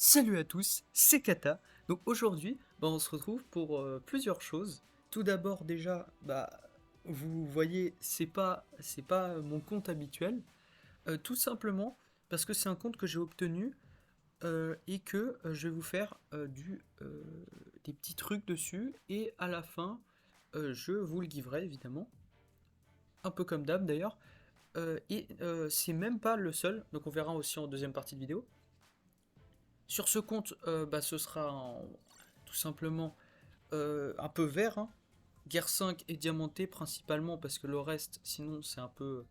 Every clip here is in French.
Salut à tous, c'est Kata. Donc aujourd'hui, on se retrouve pour plusieurs choses. Tout d'abord déjà, vous voyez, c'est pas mon compte habituel. Tout simplement parce que c'est un compte que j'ai obtenu et que je vais vous faire des petits trucs dessus. Et à la fin, je vous le giverai évidemment. Un peu comme d'hab d'ailleurs. C'est même pas le seul, donc on verra aussi en deuxième partie de vidéo. Sur ce compte, ce sera tout simplement un peu vert, hein. Guerre 5 et Diamanté principalement parce que le reste, sinon c'est un peu,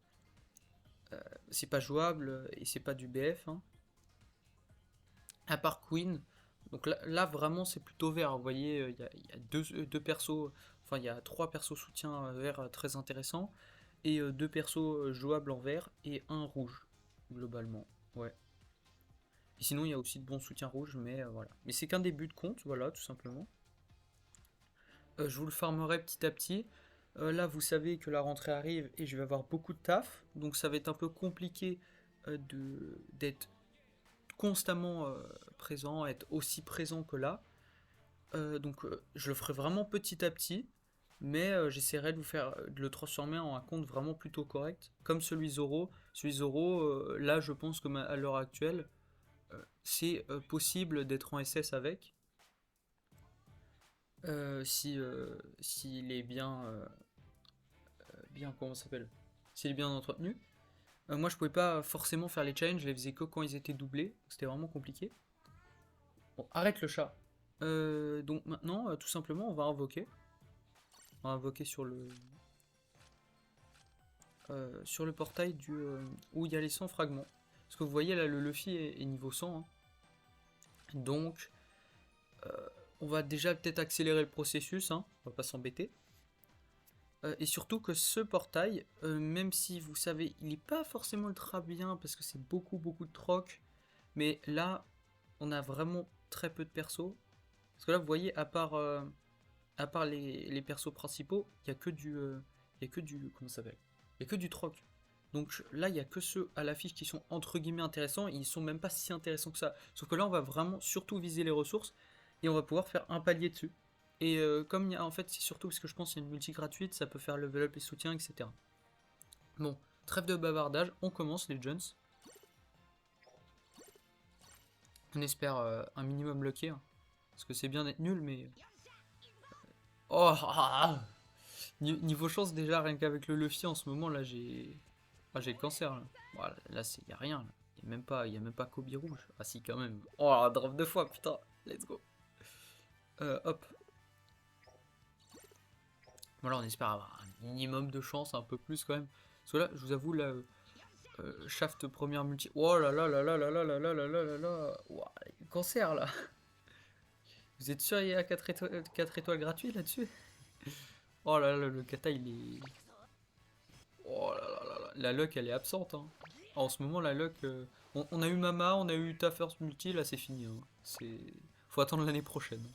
c'est pas jouable et c'est pas du BF, hein. À part Queen, donc là, vraiment c'est plutôt vert. Vous voyez, il y a deux persos, enfin il y a trois persos soutien vert très intéressants et deux persos jouables en vert et un rouge globalement. Ouais. Et sinon, il y a aussi de bons soutiens rouges, mais voilà. Mais c'est qu'un début de compte, voilà, tout simplement. Je vous le farmerai petit à petit. Là, vous savez que la rentrée arrive et je vais avoir beaucoup de taf, donc ça va être un peu compliqué d'être constamment présent, être aussi présent que là. Je le ferai vraiment petit à petit, mais j'essaierai de le transformer en un compte vraiment plutôt correct, comme celui Zoro. Celui Zoro, là, je pense que à l'heure actuelle, c'est possible d'être en SS avec, si s'il est bien comment ça s'appelle, s'il est bien entretenu. Moi, je pouvais pas forcément faire les challenges, je les faisais que quand ils étaient doublés, c'était vraiment compliqué. Bon, arrête le chat. Donc maintenant, tout simplement, on va invoquer sur le portail où il y a les 100 fragments. Parce que vous voyez là, le Luffy est niveau 100, hein. Donc, on va déjà peut-être accélérer le processus, hein. On va pas s'embêter. Et surtout que ce portail, même si vous savez, il n'est pas forcément ultra bien parce que c'est beaucoup de troc, mais là, on a vraiment très peu de persos. Parce que là, vous voyez, à part les persos principaux, il n'y a que du, comment ça s'appelle? Il n'y a que du troc. Donc là, il n'y a que ceux à l'affiche qui sont entre guillemets intéressants, et ils sont même pas si intéressants que ça. Sauf que là, on va vraiment surtout viser les ressources, et on va pouvoir faire un palier dessus. Et comme il y a, en fait, c'est surtout parce que je pense qu'il y a une multi gratuite, ça peut faire level up les soutiens, etc. Bon, trêve de bavardage, on commence les Jones. On espère un minimum lucky, hein, parce que c'est bien d'être nul, mais... Oh niveau chance, déjà, rien qu'avec le Luffy, en ce moment, là, j'ai le cancer, là. Voilà, là, y a rien, là. Y a même pas Kobe rouge. Ah si, quand même. Oh, un drop deux fois, putain. Let's go. Hop. Voilà, on espère avoir un minimum de chance, un peu plus quand même. Parce que là, je vous avoue, là, Shaft première multi. Oh là là là là là là là là là là là là. Ouah, le cancer là. Vous êtes sûr il y a 4 étoiles, 4 étoiles gratuites là-dessus? Oh là là, le kata il est. Oh là là là là. La luck elle est absente, hein. En ce moment, la luck. On a eu Mama, on a eu ta first multi, là c'est fini, hein. Faut attendre l'année prochaine.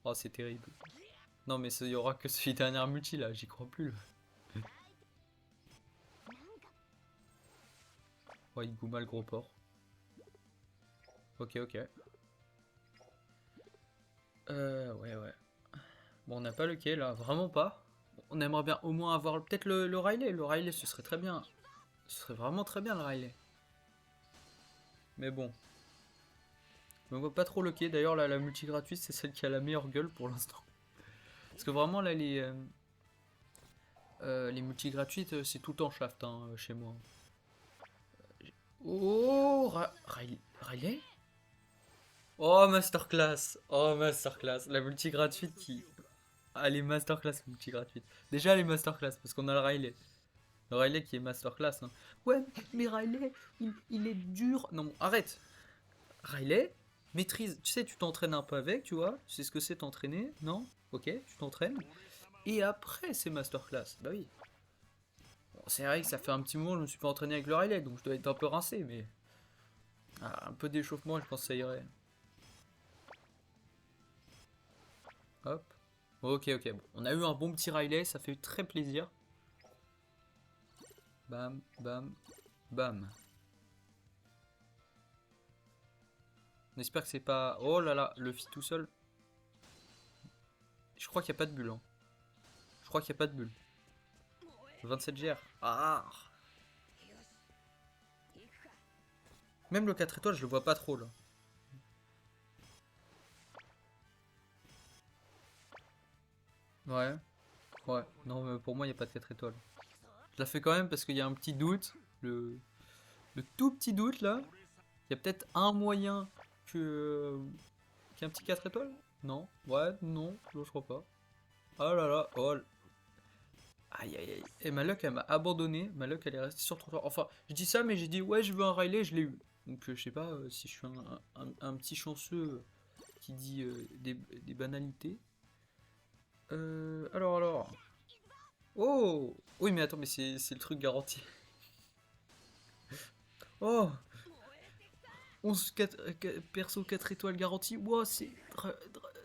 Oh, c'est terrible. Non, mais il y aura que celui dernière multi là, j'y crois plus. Oh, Iguma le gros porc. Ok, ok. Ouais. Bon, on n'a pas le quai là, vraiment pas. On aimerait bien au moins avoir peut-être le Riley. Le Riley, ce serait très bien. Ce serait vraiment très bien le Riley. Mais bon. Mais on voit pas trop le quai. D'ailleurs, là, la multi gratuite, c'est celle qui a la meilleure gueule pour l'instant. Parce que vraiment, là, les multi gratuites, c'est tout en shaft, hein, chez moi. Oh, Riley? Oh, masterclass! Oh, masterclass! La multi gratuite qui. Ah, les masterclass multi gratuite. Déjà, les masterclass, parce qu'on a le Riley. Le Riley qui est masterclass, hein. Ouais, mais Riley, il est dur. Non, arrête. Riley, maîtrise. Tu sais, tu t'entraînes un peu avec, tu vois. Tu sais ce que c'est t'entraîner, non? Ok, tu t'entraînes. Et après, c'est masterclass. Bah oui. Bon, c'est vrai que ça fait un petit moment que je me suis pas entraîné avec le Riley, donc je dois être un peu rincé, mais. Ah, un peu d'échauffement, je pense que ça irait. Hop. Ok. Bon. On a eu un bon petit Riley, ça fait très plaisir. Bam. On espère que c'est pas... Oh là là, Luffy tout seul. Je crois qu'il n'y a pas de bulle. Hein. Je crois qu'il n'y a pas de bulle. 27 GR. Ah! Même le 4 étoiles, je le vois pas trop là. Ouais. Ouais. Non, mais pour moi, il n'y a pas de 4 étoiles. Je la fais quand même parce qu'il y a un petit doute. Le tout petit doute là. Il y a peut-être un moyen que... qu'il y ait un petit 4 étoiles? Non. Ouais, non, je crois pas. Oh là là. Oh. Aïe aïe aïe. Et ma luck, elle m'a abandonné. Ma luck, elle est restée sur le trottoir. Enfin, je dis ça, mais j'ai dit ouais, je veux un Riley, je l'ai eu. Donc, je sais pas si je suis un petit chanceux qui dit des banalités. Alors. Oh! Oui, mais attends, mais c'est le truc garanti. Oh! 11 perso 4 étoiles garantie. Wow, c'est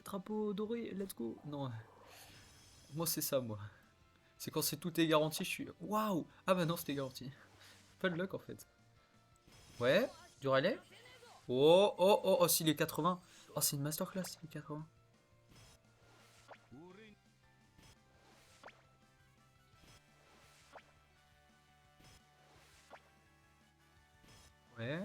drapeau doré, let's go. Non, moi c'est ça, moi. C'est quand c'est tout est garanti, je suis. Waouh! Ah bah non, c'était garanti. Pas de luck en fait. Ouais, du relais. Oh, si les 80. Oh, c'est une masterclass, les 80. Ouais.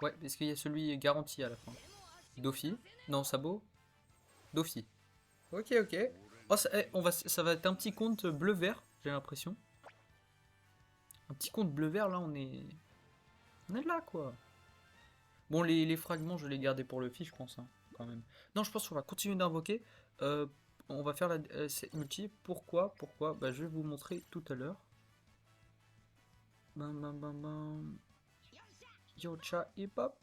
Ouais, parce qu'il y a celui garanti à la fin. Dofi. Non, Sabot. Dofi. Ok, ok. Oh, ça va être un petit compte bleu-vert, j'ai l'impression. Un petit compte bleu-vert, là, on est. On est là, quoi. Bon, les fragments, je les gardais pour le fil, je pense, hein, quand même. Non, je pense qu'on va continuer d'invoquer. Euh, on va faire cette multi. Pourquoi? Bah, je vais vous montrer tout à l'heure. Bam, bam, bam, bam. Yocha hip hop.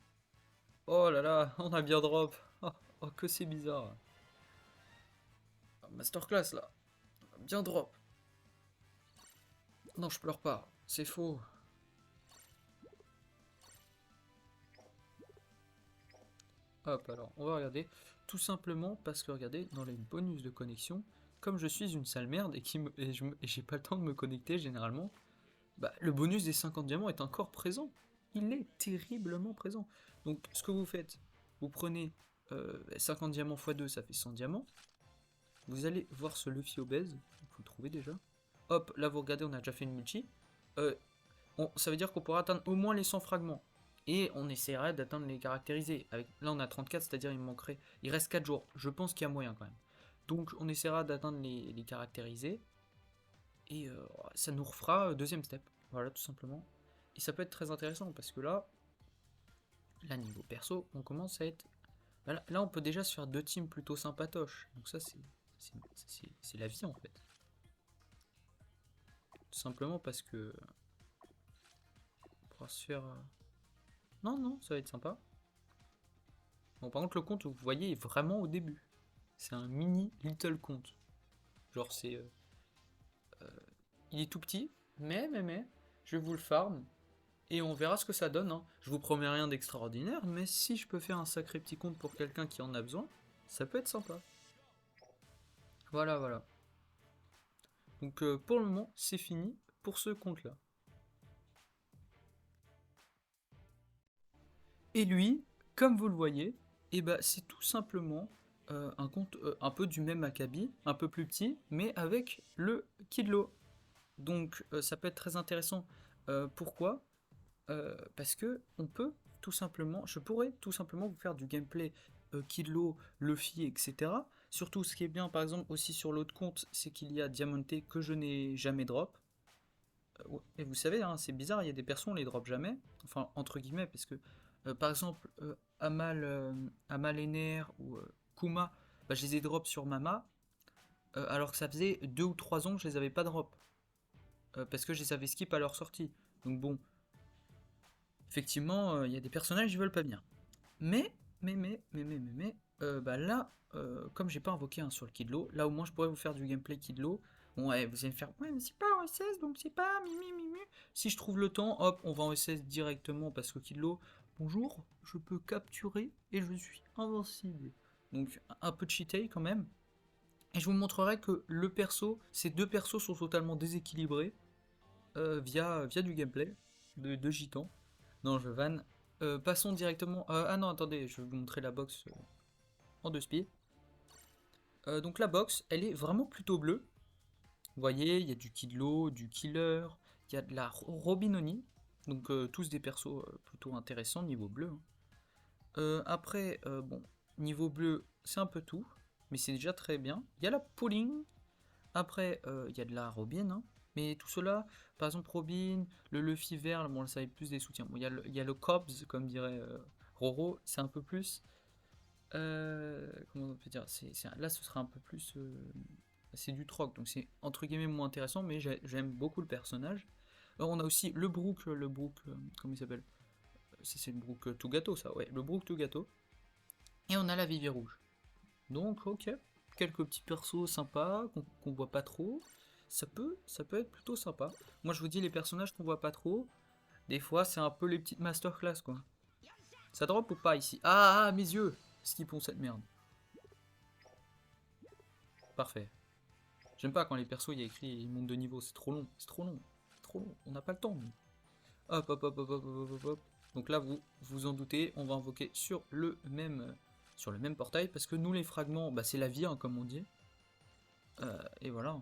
Oh là là, on a bien drop. Oh, que c'est bizarre. Masterclass, là. Bien drop. Non, je pleure pas. C'est faux. Hop, alors, on va regarder. Tout simplement parce que, regardez, dans les bonus de connexion, comme je suis une sale merde et j'ai pas le temps de me connecter généralement, bah, le bonus des 50 diamants est encore présent. Il est terriblement présent. Donc, ce que vous faites, vous prenez 50 diamants x 2, ça fait 100 diamants. Vous allez voir ce Luffy obèse, vous le trouvez déjà. Hop, là vous regardez, on a déjà fait une multi. Euh, ça veut dire qu'on pourra atteindre au moins les 100 fragments. Et on essaiera d'atteindre les caractérisés. Là on a 34, c'est-à-dire il me manquerait. Il reste 4 jours. Je pense qu'il y a moyen quand même. Donc on essaiera d'atteindre les caractérisés. Et ça nous refera deuxième step. Voilà, tout simplement. Et ça peut être très intéressant parce que là, niveau perso, on commence à être. Là, on peut déjà se faire deux teams plutôt sympatoches. Donc ça, c'est la vie en fait. Tout simplement parce que. On pourra se faire. Non, non, ça va être sympa. Bon, par contre, le compte, vous voyez, est vraiment au début. C'est un mini little compte. Genre, il est tout petit, mais, je vous le farm. Et on verra ce que ça donne. Hein. Je vous promets rien d'extraordinaire, mais si je peux faire un sacré petit compte pour quelqu'un qui en a besoin, ça peut être sympa. Voilà. Donc pour le moment, c'est fini pour ce compte-là. Et lui, comme vous le voyez, c'est tout simplement un compte un peu du même acabit, un peu plus petit, mais avec le Kidlo. Donc ça peut être très intéressant. Pourquoi? Parce que je pourrais tout simplement vous faire du gameplay Kidlo, Luffy, etc. Surtout, ce qui est bien, par exemple, aussi sur l'autre compte, c'est qu'il y a Diamanté que je n'ai jamais drop. Ouais, et vous savez, hein, c'est bizarre, il y a des persos, on les drop jamais. Enfin, entre guillemets, parce que, par exemple, Amal Ener ou Kuma, bah, je les ai drop sur Mama, alors que ça faisait 2 ou 3 ans que je les avais pas drop. Parce que je les avais skip à leur sortie. Donc bon, effectivement, il y a des personnages qui veulent pas venir. Mais, là, comme j'ai pas invoqué un sur le Kidlo, là au moins je pourrais vous faire du gameplay Kidlo. Bon, ouais, vous allez me faire, ouais, mais c'est pas en SS, donc c'est pas mi. Si je trouve le temps, hop, on va en SS directement parce que Kidlo, bonjour, je peux capturer et je suis invincible. Donc un peu de cheaté quand même. Et je vous montrerai que le perso, ces deux persos sont totalement déséquilibrés via du gameplay. de gitans. Non, je vanne. Passons directement... ah non, attendez, je vais vous montrer la box en deux spies. Donc la box, elle est vraiment plutôt bleue. Vous voyez, il y a du Kidlo, du Killer, il y a de la Robinoni. Donc tous des persos plutôt intéressants niveau bleu. Hein. Après, bon, niveau bleu, c'est un peu tout. Mais c'est déjà très bien. Il y a la Pauline. Après, il y a de la Robin. Hein. Mais tout cela, par exemple Robin, le Luffy vert, bon ça va être plus des soutiens. Bon, il y a le Cobbs, comme dirait Roro, c'est un peu plus... comment on peut dire là ce sera un peu plus... c'est du troc, donc c'est entre guillemets moins intéressant, mais j'aime beaucoup le personnage. Alors on a aussi le Brook, comment il s'appelle? C'est le Brook tout gâteau ça, ouais, le Brook tout gâteau. Et on a la Vivi rouge. Donc ok, quelques petits persos sympas, qu'on voit pas trop. Ça peut être plutôt sympa. Moi je vous dis les personnages qu'on voit pas trop, des fois c'est un peu les petites masterclass quoi. Ça drop ou pas ici? Ah mes yeux! Skippons cette merde. Parfait. J'aime pas quand les persos il y a écrit ils montent de niveau, c'est trop long, c'est trop long, c'est trop long, on n'a pas le temps. Nous. Hop hop hop hop hop hop hop hop. Donc là vous vous en doutez, on va invoquer sur le même portail parce que nous les fragments, bah, c'est la vie hein, comme on dit. Et voilà.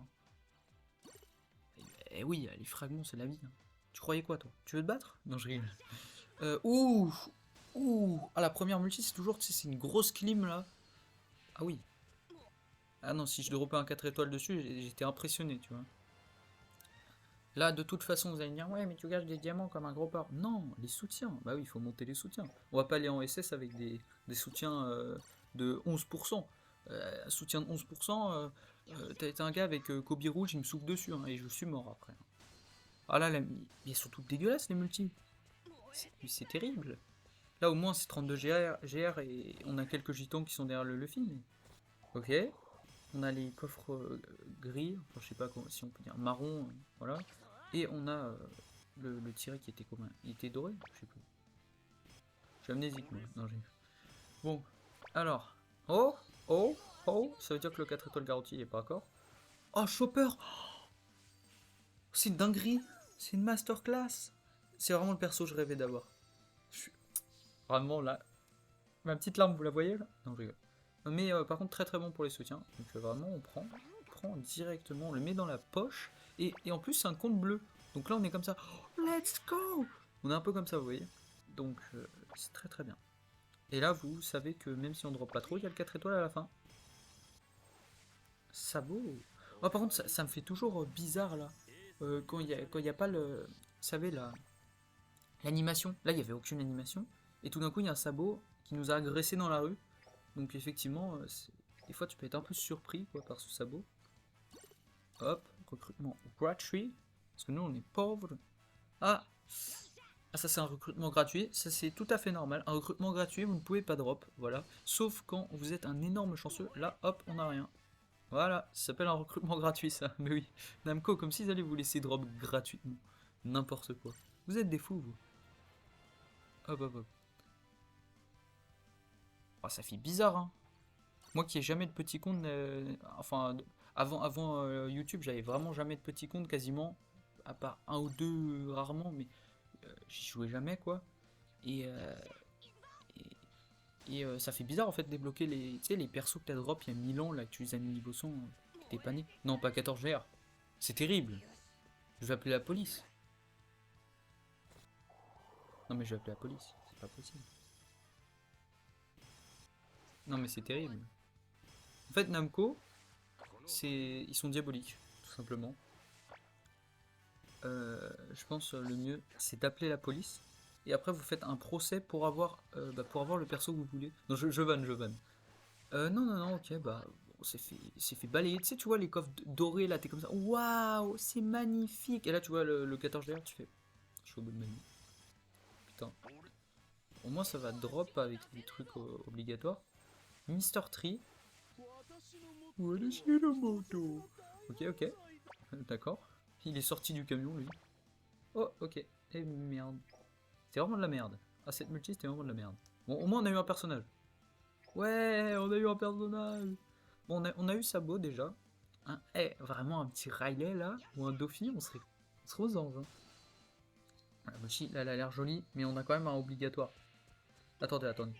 Et oui, les fragments c'est la vie. Hein. Tu croyais quoi toi? Tu veux te battre? Non je rigole. Ouh ouh. Ah la première multi c'est toujours, tu sais, c'est une grosse clim là. Ah oui. Ah non, si je dropais un 4 étoiles dessus, j'étais impressionné, tu vois. Là, de toute façon, vous allez me dire, ouais, mais tu gages des diamants comme un gros porc. Non, les soutiens. Bah oui, il faut monter les soutiens. On va pas aller en SS avec des soutiens de 11%. Soutien de 11%, t'as un gars avec Kobe rouge, il me souffle dessus, hein, et je suis mort après. Ah là, ils sont toutes dégueulasses, les multis. C'est terrible. Là, au moins, c'est 32 GR et on a quelques gitans qui sont derrière le Luffy. Mais... Ok. On a les coffres gris, enfin, je sais pas comment, si on peut dire marron, voilà. Et on a le tiré qui était commun. Il était doré? Je sais plus. Je suis amnésique, moi. Non, bon, alors. Oh, oh, oh, ça veut dire que le 4 étoiles garanti est pas d'accord. Oh, Chopper! C'est une dinguerie! C'est une masterclass! C'est vraiment le perso que je rêvais d'avoir. Suis... Vraiment là. Ma petite larme, vous la voyez là? Non, je rigole. Mais par contre, très très bon pour les soutiens. Donc vraiment, on prend directement, on le met dans la poche. Et en plus, c'est un compte bleu. Donc là, on est comme ça. Oh, let's go! On est un peu comme ça, vous voyez. Donc c'est très très bien. Et là, vous savez que même si on ne drop pas trop, il y a le 4 étoiles à la fin. Sabot. Oh, par contre, ça me fait toujours bizarre là. Quand il y a pas le... Vous savez, l'animation. Là, il n'y avait aucune animation. Et tout d'un coup, il y a un sabot qui nous a agressé dans la rue. Donc effectivement, des fois tu peux être un peu surpris quoi, par ce sabot. Hop, recrutement gratuit. Parce que nous on est pauvres. Ah, ça c'est un recrutement gratuit. Ça c'est tout à fait normal. Un recrutement gratuit, vous ne pouvez pas drop. Voilà. Sauf quand vous êtes un énorme chanceux. Là, hop, on n'a rien. Voilà, ça s'appelle un recrutement gratuit ça. Mais oui, Namco, comme s'ils allaient vous laisser drop gratuitement. N'importe quoi. Vous êtes des fous, vous. Hop, hop, hop. Oh, ça fait bizarre, hein. Moi qui ai jamais de petit compte, enfin avant YouTube, j'avais vraiment jamais de petit compte quasiment, à part un ou deux rarement, mais j'y jouais jamais quoi. Et, ça fait bizarre en fait de débloquer les, tu sais, les persos que t'as drop il y a 1000 ans là, que tu les as mis niveau 100, que t'es pas né. Non, pas 14 GR. C'est terrible. Je vais appeler la police. Non mais je vais appeler la police, c'est pas possible. Non mais c'est terrible. En fait Namco, ils sont diaboliques, tout simplement. Je pense le mieux c'est d'appeler la police et après vous faites un procès pour avoir le perso que vous voulez. Non je vanne, je vanne. Non non non, ok, bah bon, c'est fait balayer. Tu sais, tu vois les coffres dorés là, t'es comme ça, waouh, c'est magnifique. Et là tu vois le 14 derrière, tu fais, je suis au bout de ma vie. Putain. Au moins ça va drop avec des trucs obligatoires. Mister Tree. Ok ok, d'accord. Il est sorti du camion lui. Oh ok. Et merde. C'était vraiment de la merde. Ah, cette multi, c'était vraiment de la merde. Bon, au moins, on a eu un personnage. Ouais, on a eu un personnage. Bon, on a eu Sabot, déjà. Vraiment un petit Riley, là, ou un Dauphin, on serait aux anges. Hein. La mochi, là, elle a l'air jolie, mais on a quand même un obligatoire. Attendez, attendez.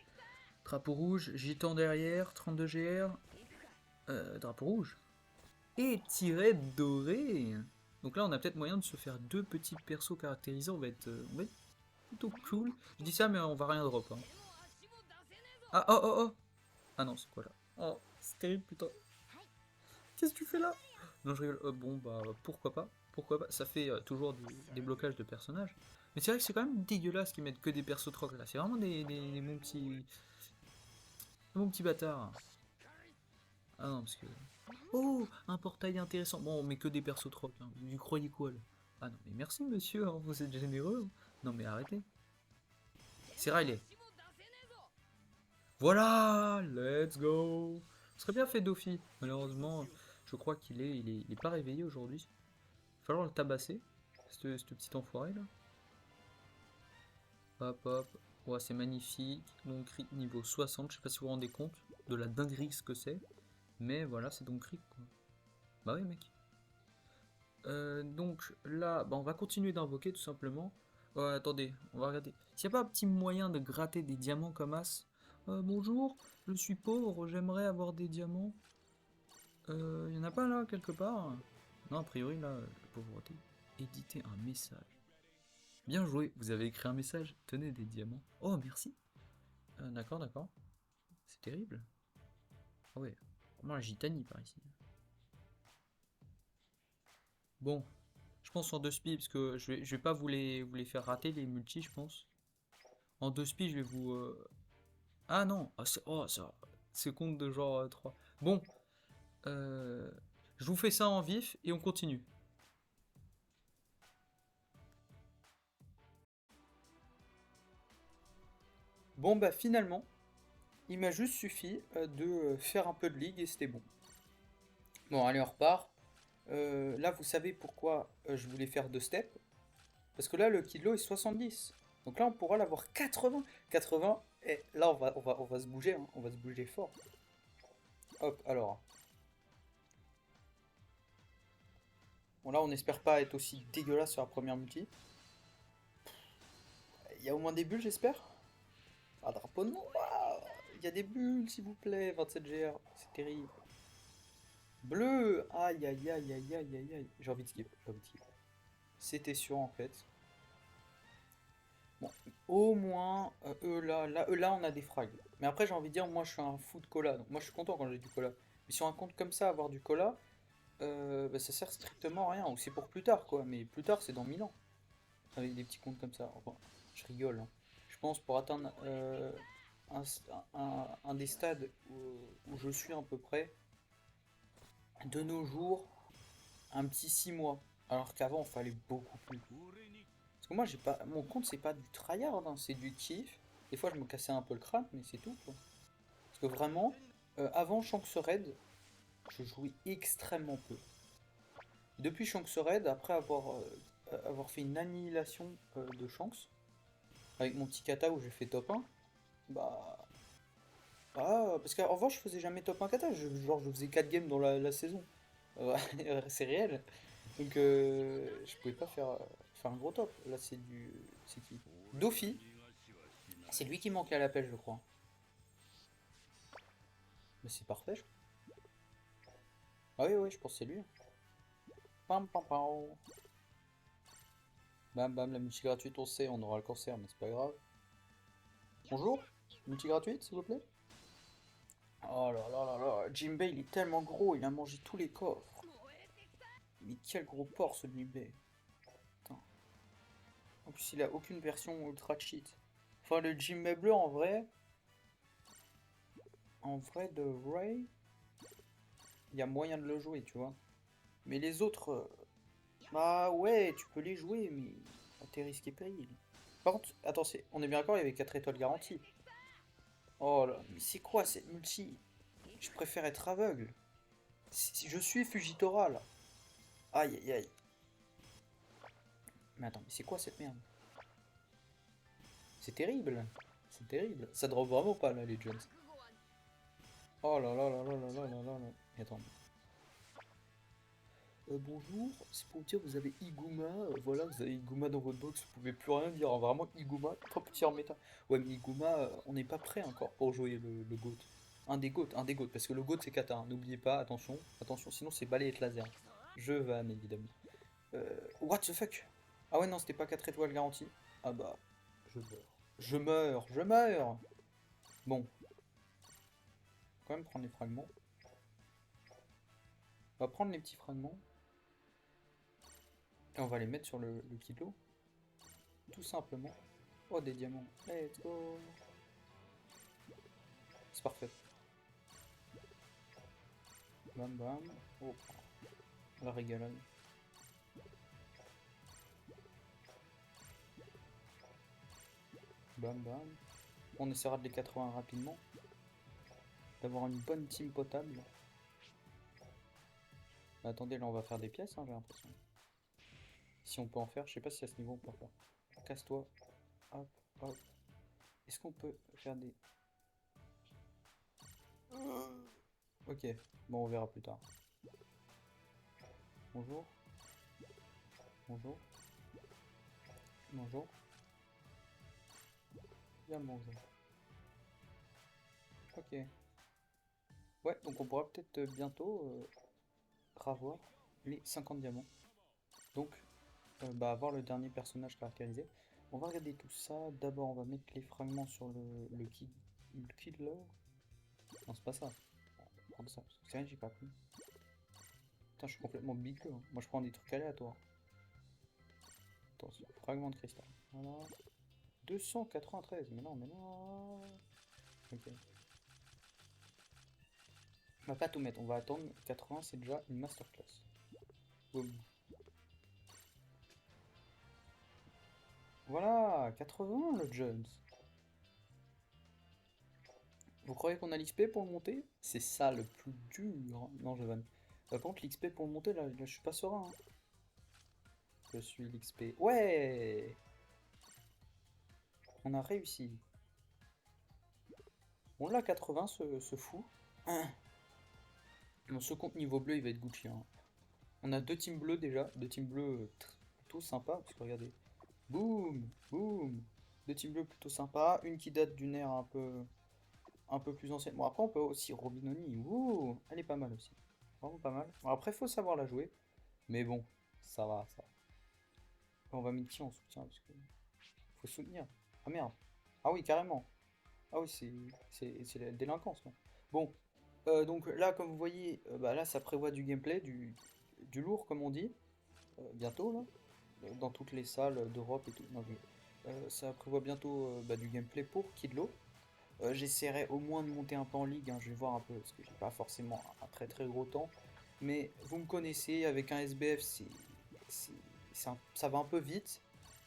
Drapeau rouge, gitan derrière, 32 GR. Drapeau rouge. Et tiret doré. Donc là, on a peut-être moyen de se faire deux petits persos caractérisés. On va être plutôt cool. Je dis ça, mais on va rien drop. Hein. Ah, oh, oh, oh. Ah non, c'est quoi là? Oh, c'est terrible, putain. Qu'est-ce que tu fais là? Non, je rigole. Bon, bah, pourquoi pas? Pourquoi pas? Ça fait toujours du déblocage de personnages. Mais c'est vrai que c'est quand même dégueulasse qu'ils mettent que des persos trocs là. C'est vraiment des mon petit bâtard. Ah non, parce que. Oh, un portail intéressant. Bon, on met que des persos trocs. Hein. Vous croyez quoi là? Ah non, mais merci monsieur, hein, vous êtes généreux. Non, mais arrêtez. C'est Riley. Voilà, let's go. Ce serait bien fait Dofi. Malheureusement, je crois il est pas réveillé aujourd'hui. Il va falloir le tabasser, ce petit enfoiré là. Hop hop. Ouais, c'est magnifique. Donc crit niveau 60, je sais pas si vous vous rendez compte de la dinguerie ce que c'est. Mais voilà, c'est donc crit quoi. Bah oui mec. Donc là, bah, on va continuer d'invoquer tout simplement. Attendez, on va regarder. S'il n'y a pas un petit moyen de gratter des diamants comme as. Bonjour, je suis pauvre, j'aimerais avoir des diamants. Il n'y en a pas là, quelque part? Non, a priori là, la pauvreté. Éditer un message. Bien joué, vous avez écrit un message. Tenez des diamants. Oh, merci. D'accord, d'accord. C'est terrible. Ah ouais, vraiment la gitanie par ici. Bon, je pense en deux spies, parce que je vais pas vous les faire rater les multis, je pense. En deux spies, je vais vous. Ah non, ah, oh, ça. C'est compte de genre 3. Bon, euh, je vous fais ça en vif et on continue. Bon, bah finalement, il m'a juste suffi de faire un peu de ligue et c'était bon. Bon, allez, on repart. Là, vous savez pourquoi je voulais faire deux steps. Parce que là, le kilo est 70. Donc là, on pourra l'avoir 80. 80, et là, on va se bouger, hein. On va se bouger fort. Hop, alors. Bon, là, on n'espère pas être aussi dégueulasse sur la première multi. Il y a au moins des bulles, j'espère. Ah, drapeau noir. Il y a des bulles, s'il vous plaît. 27 GR, c'est terrible. Bleu. Aïe, aïe, aïe, aïe, aïe, aïe, aïe. J'ai envie de skip, j'ai envie de skip. C'était sûr, en fait. Bon, au moins, là, on a des frags. Mais après, j'ai envie de dire, moi, je suis un fou de cola. Donc, moi, je suis content quand j'ai du cola. Mais sur un compte comme ça, avoir du cola, bah, ça sert strictement à rien. Ou c'est pour plus tard, quoi. Mais plus tard, c'est dans 1000 ans. Avec des petits comptes comme ça. Enfin, je rigole. Hein. Je pense pour atteindre un, un des stades où je suis à peu près, de nos jours, un petit 6 mois. Alors qu'avant, il fallait beaucoup plus. Parce que moi, j'ai pas, mon compte, c'est pas du tryhard, hein, c'est du kiff. Des fois, je me cassais un peu le crâne, mais c'est tout, quoi. Parce que vraiment, avant Shanks Red, je jouais extrêmement peu. Depuis Shanks Red, après avoir fait une annihilation de Shanks, avec mon petit kata où j'ai fait top 1, bah. Ah, parce qu'en revanche, je faisais jamais top 1 kata, genre je faisais 4 games dans la saison. C'est réel. Donc je pouvais pas faire un gros top. Là, c'est du. C'est qui? Dofi. C'est lui qui manquait à l'appel, je crois. Mais c'est parfait, je crois. Ah oui, oui, je pense que c'est lui. Pam, pam, pam. Bam, bam, la multi gratuite, on sait, on aura le cancer, mais c'est pas grave. Bonjour, multi gratuite, s'il vous plaît. Oh là là là là, Jimbei, il est tellement gros, il a mangé tous les coffres. Mais quel gros porc, ce Jimbei. Putain. En plus, il a aucune version ultra cheat. Enfin, le Jimbei bleu, en vrai, de Ray, il y a moyen de le jouer, tu vois. Mais les autres, bah ouais, tu peux les jouer, mais à tes risques et périls. Par contre, attends, on est bien d'accord, il y avait 4 étoiles garanties. Oh là, mais c'est quoi cette multi? Je préfère être aveugle. Si je suis Fujitora là. Aïe aïe aïe. Mais attends, mais c'est quoi cette merde? C'est terrible. C'est terrible. Ça drop vraiment pas là, les Jones. Oh là là là là là là là là là. Mais attends. Bonjour, c'est pour vous dire, vous avez Iguma, voilà, vous avez Iguma dans votre box, vous pouvez plus rien dire, hein, vraiment Iguma, trop petit en méta. Ouais, mais Iguma, on n'est pas prêt encore pour jouer le GOAT. Un des GOAT, parce que le GOAT c'est Kata, hein, n'oubliez pas, attention, attention, sinon c'est balayette laser. Je vanne, évidemment. What the fuck? Ah ouais, non, c'était pas 4 étoiles garanties. Ah bah, je meurs. Je meurs, je meurs! Bon, quand même prendre les fragments. On va prendre les petits fragments, et on va les mettre sur le kilo, tout simplement. Oh, des diamants. Let's go. C'est parfait. Bam bam. Oh, la régalade. Bam bam. On essaiera de les 80 rapidement. D'avoir une bonne team potable. Mais attendez, là on va faire des pièces, hein, j'ai l'impression. Si on peut en faire, je sais pas si à ce niveau on peut en faire. Casse-toi. Hop, hop. Est-ce qu'on peut faire des... Ok, bon on verra plus tard. Bonjour. Bonjour. Bonjour. Bien bonjour. Ok. Ouais, donc on pourra peut-être bientôt ravoir les 50 diamants. Donc, bah, avoir le dernier personnage caractérisé. On va regarder tout ça. D'abord, on va mettre les fragments sur le kid là. Non, c'est pas ça. On va prendre ça. Parce que c'est rien que j'ai pas pris. Putain, je suis complètement bigleux, hein. Moi, je prends des trucs aléatoires. Attention, fragment de cristal. Voilà. 293. Mais non, mais non. Ok. On va pas tout mettre. On va attendre. 80, c'est déjà une masterclass. Boum. Voilà, 80 le Jones. Vous croyez qu'on a l'XP pour le monter? C'est ça le plus dur. Non, je vanne. Par contre, l'XP pour le monter, là, je suis pas serein, hein. Je suis l'XP. Ouais! On a réussi. On l'a 80, ce fou. Bon, ce compte niveau bleu, il va être Gucci, hein. On a deux teams bleus déjà. Deux teams bleus plutôt sympas. Parce que regardez. Boum! Boum! Deux teams bleus plutôt sympas. Une qui date d'une ère un peu plus ancienne. Bon, après, on peut aussi Robinoni. Ouh! Elle est pas mal aussi. Vraiment pas mal. Bon, après, faut savoir la jouer. Mais bon, ça va, ça va. On va mettre qui en soutien parce que faut soutenir. Ah merde. Ah oui, carrément. Ah oui, c'est la délinquance, là. Bon, donc là, comme vous voyez, bah là, ça prévoit du gameplay, du lourd, comme on dit, bientôt, là, dans toutes les salles d'Europe et tout. Non, ça prévoit bientôt bah, du gameplay pour Kidlo. J'essaierai au moins de monter un peu en ligue, hein, je vais voir un peu, parce que j'ai pas forcément un très très gros temps. Mais vous me connaissez, avec un SBF, c'est- ça va un peu vite.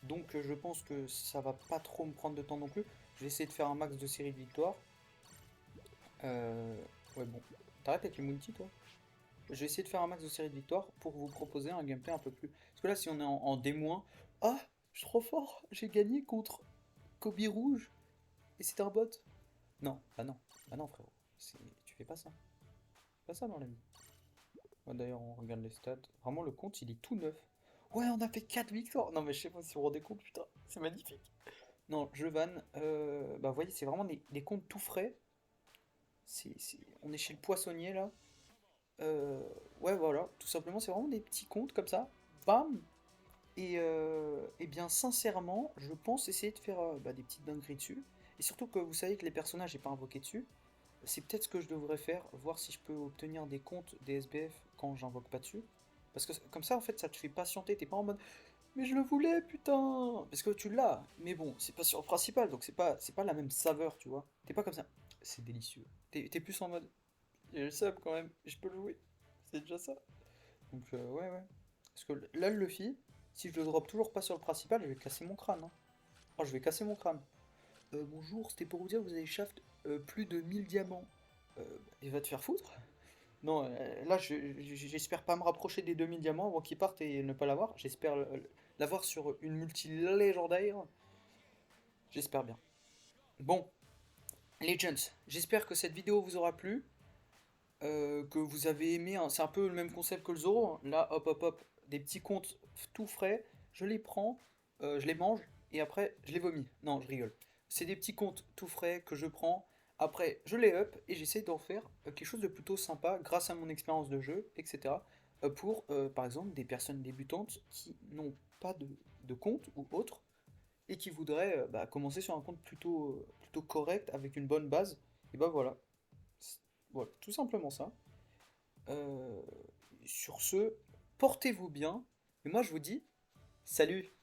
Donc je pense que ça va pas trop me prendre de temps non plus. Je vais essayer de faire un max de séries de victoires. Euh, ouais bon, t'arrêtes avec les multi toi? Je vais essayer de faire un max de séries de victoires pour vous proposer un gameplay un peu plus... Parce que là si on est en D-, ah, je suis trop fort, j'ai gagné contre Kobe Rouge et c'est un bot. Non, bah non frérot, tu fais pas ça. Pas ça dans la vie. Ouais, d'ailleurs on regarde les stats. Vraiment le compte il est tout neuf. Ouais on a fait 4 victoires. Non mais je sais pas si vous vous rendez compte putain, c'est magnifique. Non, je vanne. Bah, vous voyez, c'est vraiment des comptes tout frais. On est chez le poissonnier là. Euh, ouais, voilà, tout simplement, c'est vraiment des petits comptes comme ça. Bam! Et bien, sincèrement, je pense essayer de faire bah, des petites dingueries dessus. Et surtout que vous savez que les personnages n'est pas invoqué dessus. C'est peut-être ce que je devrais faire, voir si je peux obtenir des comptes des SBF quand j'invoque pas dessus. Parce que comme ça, en fait, ça te fait patienter. T'es pas en mode mais je le voulais, putain! Parce que tu l'as, mais bon, c'est pas sur le principal, donc c'est pas la même saveur, tu vois. T'es pas comme ça. C'est délicieux. T'es plus en mode. Il y a le sub quand même, je peux le jouer. C'est déjà ça. Donc, ouais, ouais. Parce que là, le Luffy, si je le drop toujours pas sur le principal, je vais casser mon crâne, hein. Oh, je vais casser mon crâne. Bonjour, c'était pour vous dire que vous avez shaft plus de 1000 diamants. Il va te faire foutre? Non, là, j'espère pas me rapprocher des 2000 diamants avant qu'ils partent et ne pas l'avoir. J'espère l'avoir sur une multi légendaire. J'espère bien. Bon, Legends, j'espère que cette vidéo vous aura plu. que vous avez aimé, hein. C'est un peu le même concept que le Zoro, hein. Là, hop, hop, hop, des petits comptes tout frais, je les prends, je les mange, et après, je les vomis. Non, je rigole. C'est des petits comptes tout frais que je prends, après, je les up, et j'essaie d'en faire quelque chose de plutôt sympa, grâce à mon expérience de jeu, etc. Pour, par exemple, des personnes débutantes qui n'ont pas de compte ou autre, et qui voudraient bah, commencer sur un compte plutôt correct, avec une bonne base, et bah voilà. Voilà, tout simplement ça. Euh, sur ce, portez-vous bien. Et moi, je vous dis, salut!